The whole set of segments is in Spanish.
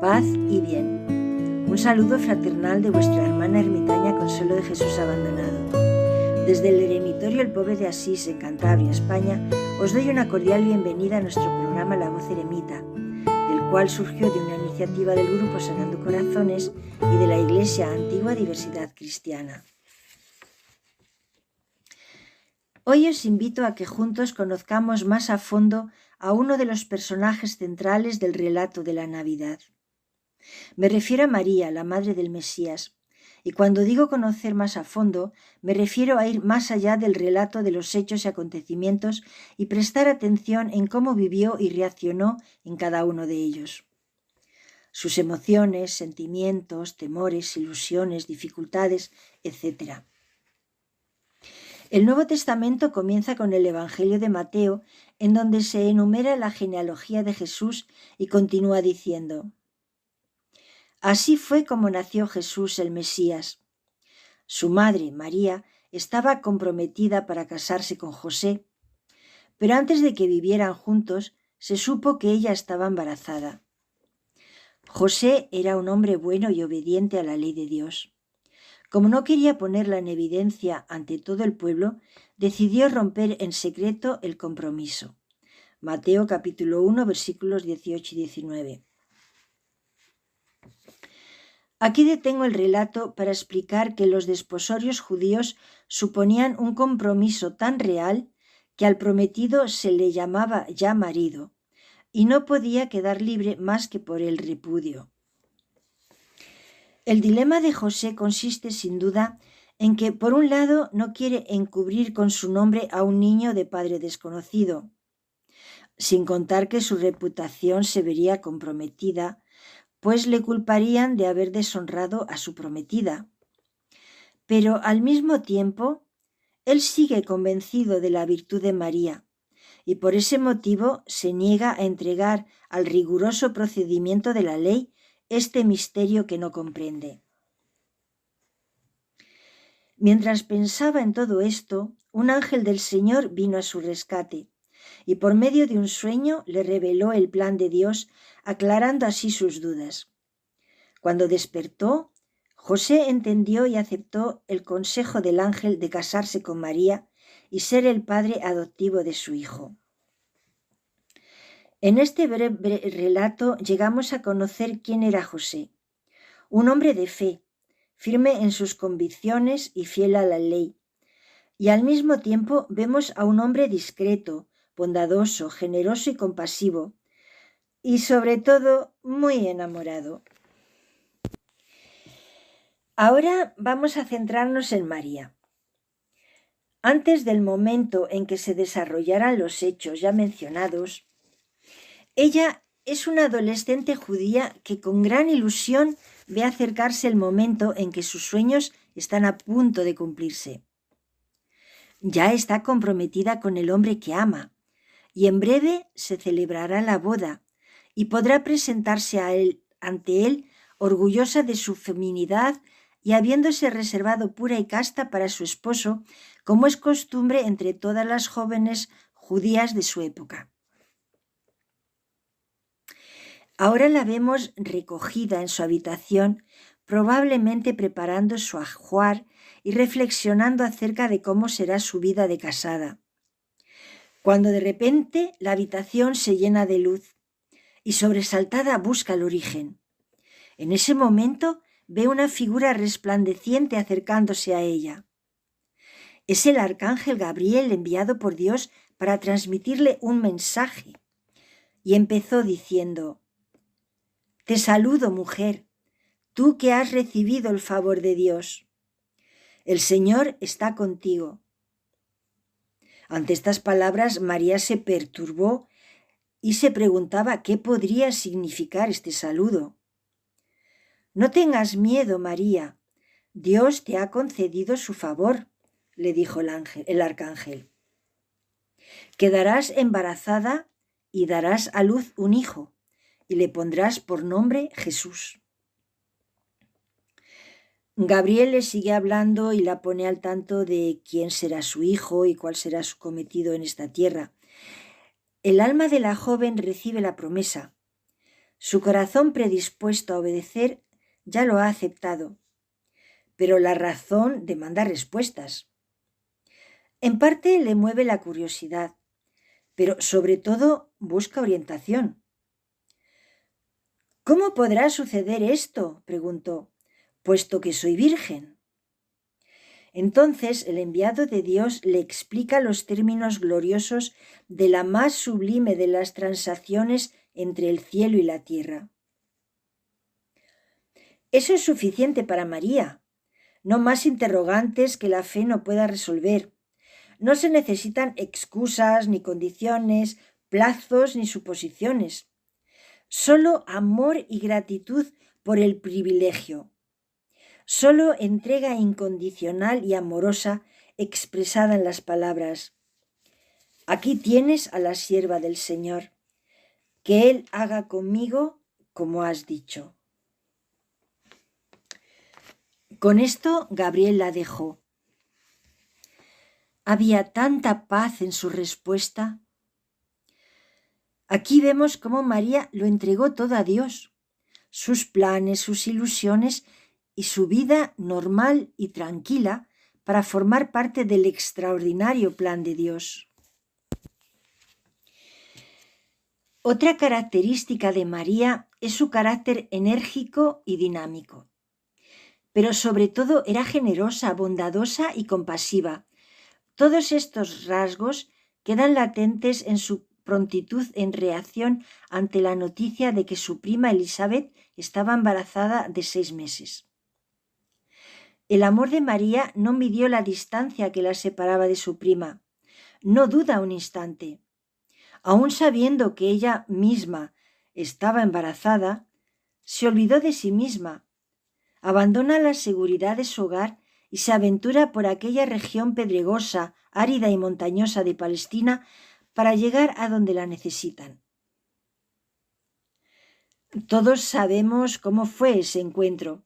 Paz y bien. Un saludo fraternal de vuestra hermana ermitaña Consuelo de Jesús Abandonado. Desde el Eremitorio El Pobre de Asís, en Cantabria, España, os doy una cordial bienvenida a nuestro programa La Voz Eremita, del cual surgió de una iniciativa del Grupo Sanando Corazones y de la Iglesia Antigua Diversidad Cristiana. Hoy os invito a que juntos conozcamos más a fondo a uno de los personajes centrales del relato de la Navidad. Me refiero a María, la madre del Mesías, y cuando digo conocer más a fondo, me refiero a ir más allá del relato de los hechos y acontecimientos y prestar atención en cómo vivió y reaccionó en cada uno de ellos. Sus emociones, sentimientos, temores, ilusiones, dificultades, etc. El Nuevo Testamento comienza con el Evangelio de Mateo, en donde se enumera la genealogía de Jesús y continúa diciendo: Así fue como nació Jesús el Mesías. Su madre, María, estaba comprometida para casarse con José, pero antes de que vivieran juntos, se supo que ella estaba embarazada. José era un hombre bueno y obediente a la ley de Dios. Como no quería ponerla en evidencia ante todo el pueblo, decidió romper en secreto el compromiso. Mateo capítulo 1, versículos 18 y 19. Aquí detengo el relato para explicar que los desposorios judíos suponían un compromiso tan real que al prometido se le llamaba ya marido y no podía quedar libre más que por el repudio. El dilema de José consiste sin duda en que, por un lado, no quiere encubrir con su nombre a un niño de padre desconocido, sin contar que su reputación se vería comprometida, pues le culparían de haber deshonrado a su prometida. Pero al mismo tiempo, él sigue convencido de la virtud de María y por ese motivo se niega a entregar al riguroso procedimiento de la ley este misterio que no comprende. Mientras pensaba en todo esto, un ángel del Señor vino a su rescate y por medio de un sueño le reveló el plan de Dios, aclarando así sus dudas. Cuando despertó, José entendió y aceptó el consejo del ángel de casarse con María y ser el padre adoptivo de su hijo. En este breve relato llegamos a conocer quién era José, un hombre de fe, firme en sus convicciones y fiel a la ley, y al mismo tiempo vemos a un hombre discreto, bondadoso, generoso y compasivo, y sobre todo muy enamorado. Ahora vamos a centrarnos en María. Antes del momento en que se desarrollaran los hechos ya mencionados, ella es una adolescente judía que con gran ilusión ve acercarse el momento en que sus sueños están a punto de cumplirse. Ya está comprometida con el hombre que ama, y en breve se celebrará la boda, y podrá presentarse ante él orgullosa de su feminidad y habiéndose reservado pura y casta para su esposo, como es costumbre entre todas las jóvenes judías de su época. Ahora la vemos recogida en su habitación, probablemente preparando su ajuar y reflexionando acerca de cómo será su vida de casada. Cuando de repente la habitación se llena de luz y sobresaltada busca el origen. En ese momento ve una figura resplandeciente acercándose a ella. Es el arcángel Gabriel enviado por Dios para transmitirle un mensaje. Y empezó diciendo: Te saludo, mujer, tú que has recibido el favor de Dios. El Señor está contigo. Ante estas palabras, María se perturbó y se preguntaba qué podría significar este saludo. No tengas miedo, María, Dios te ha concedido su favor, le dijo el arcángel. Quedarás embarazada y darás a luz un hijo, y le pondrás por nombre Jesús. Gabriel le sigue hablando y la pone al tanto de quién será su hijo y cuál será su cometido en esta tierra. El alma de la joven recibe la promesa. Su corazón predispuesto a obedecer ya lo ha aceptado, pero la razón demanda respuestas. En parte le mueve la curiosidad, pero sobre todo busca orientación. ¿Cómo podrá suceder esto?, preguntó, puesto que soy virgen. Entonces el enviado de Dios le explica los términos gloriosos de la más sublime de las transacciones entre el cielo y la tierra. Eso es suficiente para María. No más interrogantes que la fe no pueda resolver. No se necesitan excusas, ni condiciones, plazos, ni suposiciones. Solo amor y gratitud por el privilegio. Solo entrega incondicional y amorosa expresada en las palabras: aquí tienes a la sierva del Señor, que Él haga conmigo como has dicho. Con esto Gabriel la dejó. Había tanta paz en su respuesta. Aquí vemos cómo María lo entregó todo a Dios, sus planes, sus ilusiones y su vida normal y tranquila para formar parte del extraordinario plan de Dios. Otra característica de María es su carácter enérgico y dinámico, pero sobre todo era generosa, bondadosa y compasiva. Todos estos rasgos quedan latentes en su prontitud en reacción ante la noticia de que su prima Elizabeth estaba embarazada de 6 meses. El amor de María no midió la distancia que la separaba de su prima. No duda un instante. Aun sabiendo que ella misma estaba embarazada, se olvidó de sí misma, abandona la seguridad de su hogar y se aventura por aquella región pedregosa, árida y montañosa de Palestina para llegar a donde la necesitan. Todos sabemos cómo fue ese encuentro,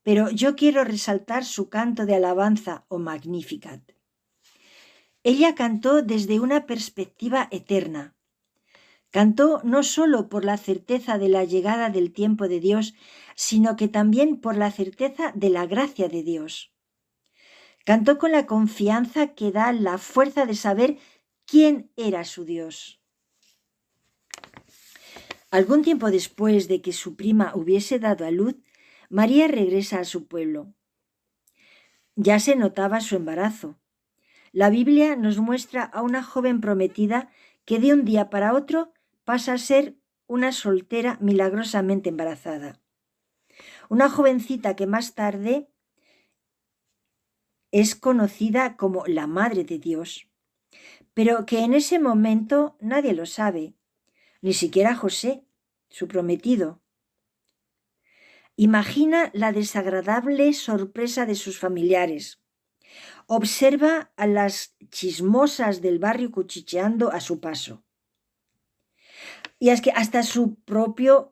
pero yo quiero resaltar su canto de alabanza o Magnificat. Ella cantó desde una perspectiva eterna. Cantó no solo por la certeza de la llegada del tiempo de Dios, sino que también por la certeza de la gracia de Dios. Cantó con la confianza que da la fuerza de saber quién era su Dios. Algún tiempo después de que su prima hubiese dado a luz, María regresa a su pueblo. Ya se notaba su embarazo. La Biblia nos muestra a una joven prometida que de un día para otro pasa a ser una soltera milagrosamente embarazada. Una jovencita que más tarde es conocida como la Madre de Dios, pero que en ese momento nadie lo sabe, ni siquiera José, su prometido. Imagina la desagradable sorpresa de sus familiares. Observa a las chismosas del barrio cuchicheando a su paso. Y es que hasta su prometido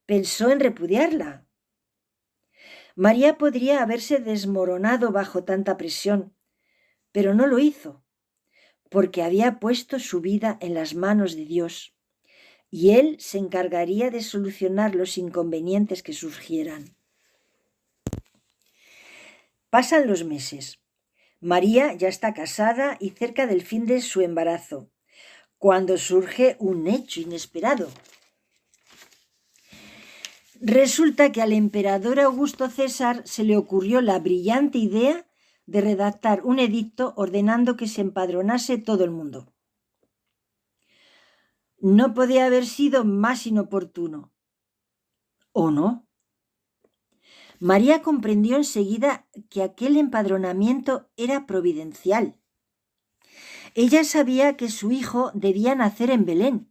pensó en repudiarla. María podría haberse desmoronado bajo tanta presión, pero no lo hizo, porque había puesto su vida en las manos de Dios, y Él se encargaría de solucionar los inconvenientes que surgieran. Pasan los meses. María ya está casada y cerca del fin de su embarazo, cuando surge un hecho inesperado. Resulta que al emperador Augusto César se le ocurrió la brillante idea de redactar un edicto ordenando que se empadronase todo el mundo. No podía haber sido más inoportuno. ¿O no? María comprendió enseguida que aquel empadronamiento era providencial. Ella sabía que su hijo debía nacer en Belén.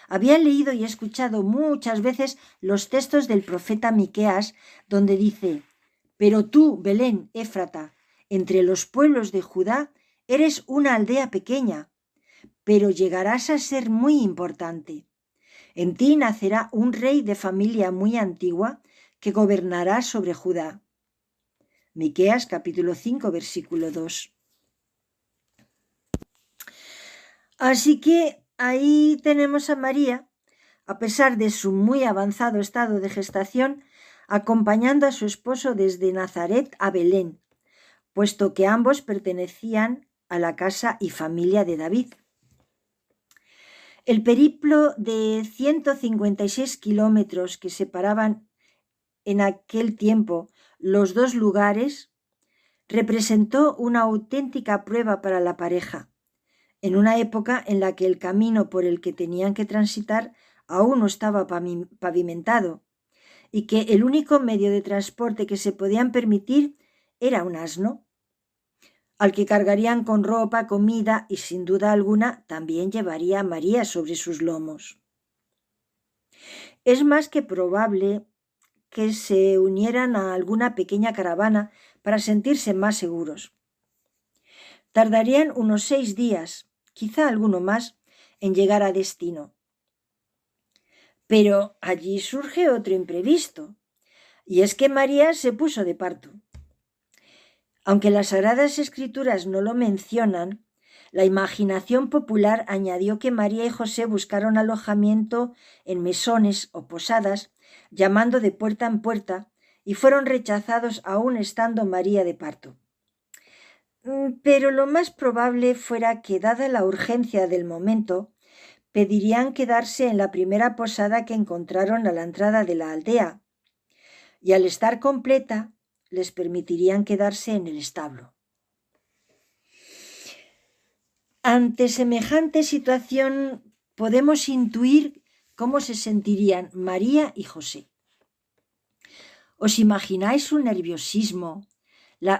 Había leído y escuchado muchas veces los textos del profeta Miqueas, donde dice: «Pero tú, Belén, Éfrata, entre los pueblos de Judá, eres una aldea pequeña, pero llegarás a ser muy importante. En ti nacerá un rey de familia muy antigua que gobernará sobre Judá». Miqueas capítulo 5, versículo 2. Así que ahí tenemos a María, a pesar de su muy avanzado estado de gestación, acompañando a su esposo desde Nazaret a Belén, puesto que ambos pertenecían a la casa y familia de David. El periplo de 156 kilómetros que separaban en aquel tiempo los dos lugares representó una auténtica prueba para la pareja, en una época en la que el camino por el que tenían que transitar aún no estaba pavimentado y que el único medio de transporte que se podían permitir era un asno, al que cargarían con ropa, comida y sin duda alguna también llevaría a María sobre sus lomos. Es más que probable que se unieran a alguna pequeña caravana para sentirse más seguros. Tardarían unos 6 días, quizá alguno más, en llegar a destino. Pero allí surge otro imprevisto, y es que María se puso de parto. Aunque las Sagradas Escrituras no lo mencionan, la imaginación popular añadió que María y José buscaron alojamiento en mesones o posadas, llamando de puerta en puerta, y fueron rechazados aún estando María de parto. Pero lo más probable fuera que, dada la urgencia del momento, pedirían quedarse en la primera posada que encontraron a la entrada de la aldea, y al estar completa, les permitirían quedarse en el establo. Ante semejante situación, podemos intuir cómo se sentirían María y José. ¿Os imagináis su nerviosismo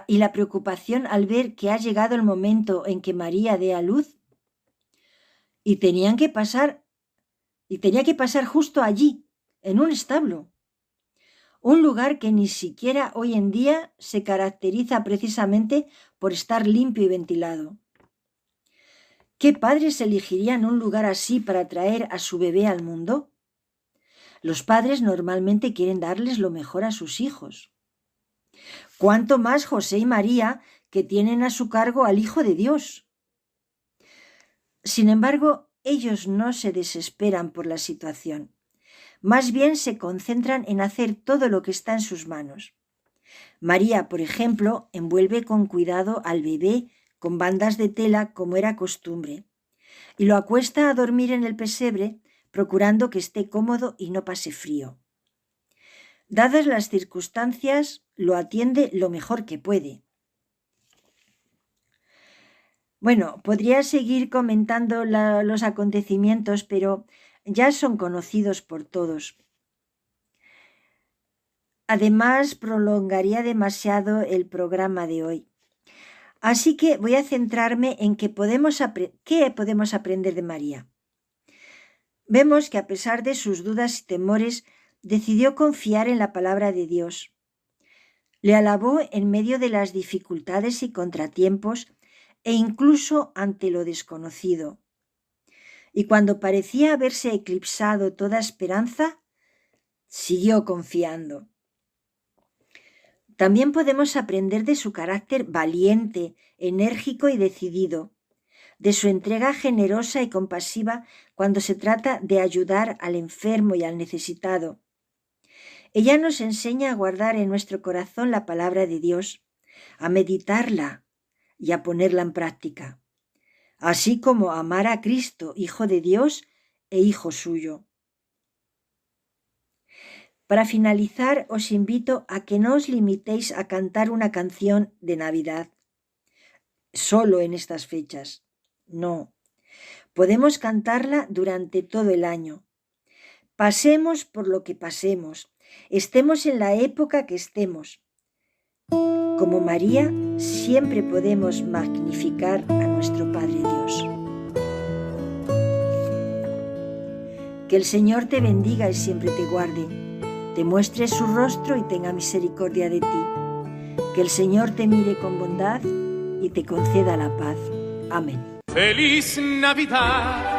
y la preocupación al ver que ha llegado el momento en que María dé a luz? Y tenía que pasar justo allí, en un establo. Un lugar que ni siquiera hoy en día se caracteriza precisamente por estar limpio y ventilado. ¿Qué padres elegirían un lugar así para traer a su bebé al mundo? Los padres normalmente quieren darles lo mejor a sus hijos. Cuánto más José y María, que tienen a su cargo al Hijo de Dios. Sin embargo, ellos no se desesperan por la situación. Más bien se concentran en hacer todo lo que está en sus manos. María, por ejemplo, envuelve con cuidado al bebé con bandas de tela como era costumbre, y lo acuesta a dormir en el pesebre, procurando que esté cómodo y no pase frío. Dadas las circunstancias, lo atiende lo mejor que puede. Bueno, podría seguir comentando los acontecimientos, pero ya son conocidos por todos. Además, prolongaría demasiado el programa de hoy. Así que voy a centrarme en qué podemos aprender de María. Vemos que a pesar de sus dudas y temores, decidió confiar en la palabra de Dios. Le alabó en medio de las dificultades y contratiempos e incluso ante lo desconocido. Y cuando parecía haberse eclipsado toda esperanza, siguió confiando. También podemos aprender de su carácter valiente, enérgico y decidido, de su entrega generosa y compasiva cuando se trata de ayudar al enfermo y al necesitado. Ella nos enseña a guardar en nuestro corazón la palabra de Dios, a meditarla y a ponerla en práctica, así como a amar a Cristo, Hijo de Dios e Hijo suyo. Para finalizar, os invito a que no os limitéis a cantar una canción de Navidad solo en estas fechas. No, podemos cantarla durante todo el año. Pasemos por lo que pasemos, estemos en la época que estemos. Como María, siempre podemos magnificar a nuestro Padre Dios. Que el Señor te bendiga y siempre te guarde, te muestre su rostro y tenga misericordia de ti. Que el Señor te mire con bondad y te conceda la paz. Amén. Feliz Navidad.